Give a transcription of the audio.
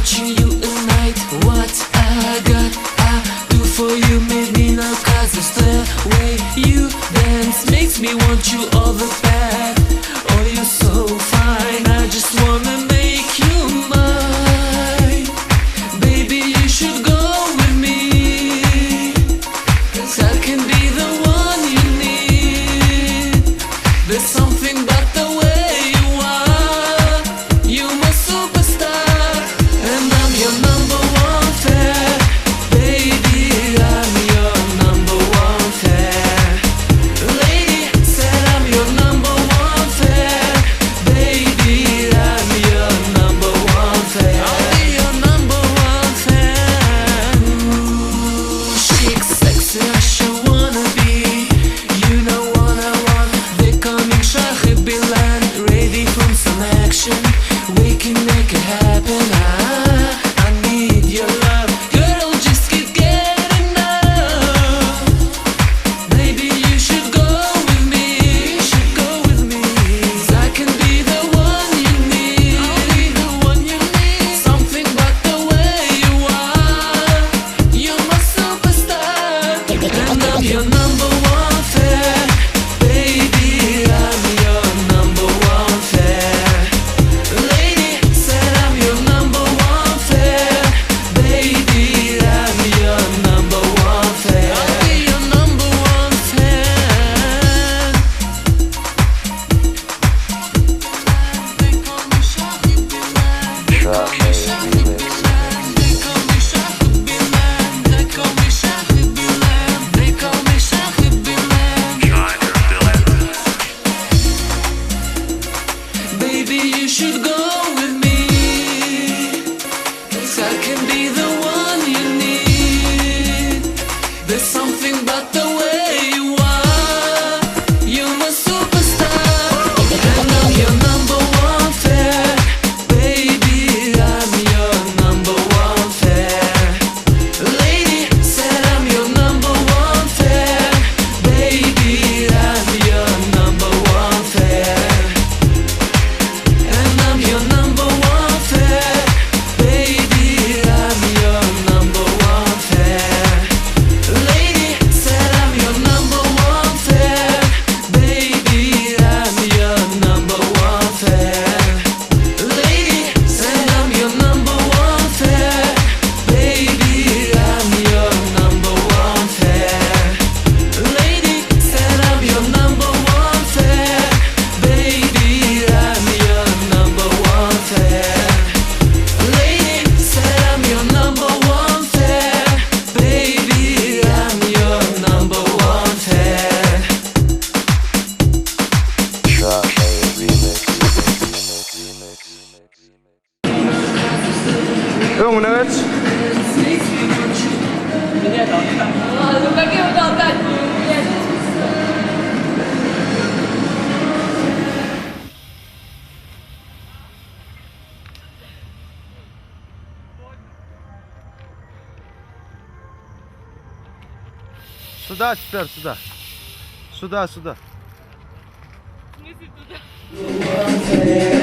watching you at night. What I got, I do for you. Made me now, cause it's the way you dance makes me want you all the bad. Oh, you're so fine, I just wanna make you mine. Baby, you should go with me, cause I can be the one you need. There's something about the way you are. You're my superstar, and I'm your number one fan. Baby, I'm your number one fan. Lady said I'm your number one fan. Baby, I'm your number one fan. I'll be your number one fan. Ooh, chic, sexy, I sure wanna be. You know what I want. They call me Shahid Bilan. Ready for some action. We can make it happen. I need your love. Girl, just keep getting enough. Baby, you should go with me. You should go with me. 'Cause I can be the one you need. I'll be the one you need. Something about the way you are. You're my superstar, and I'm your number one fan. Baby, I'm your number one fan. Lady said I'm your number one fan. Baby, I'm your number one fan. I'll be your number one fan. They call me Shahid Bilan. They call me Shahid Bilan. They call me Shahid Bilan. They call me Shahid Bilan. They call me Shahid Bilan. Baby, you should go with me, 'cause I can be the one you need. There's something about the way you are. You're my superstar, and I'm your number one fan. Baby, I'm your number one fan. Lady said I'm your number one fan. Baby, I'm your number one fan. And I'm your number one fan. Baby, I'm your number one fan. Lady said I'm your number one fan. Baby, I'm your number one fan. Lady said I'm your number one fan. Baby, I'm your number one fan. Lady said I'm your number one fan. Baby, I'm your number one fan. Lady said I'm your number one fan. Baby, I'm your number one fan. Jongens, сюда теперь, сюда. Сюда, сюда. One fan.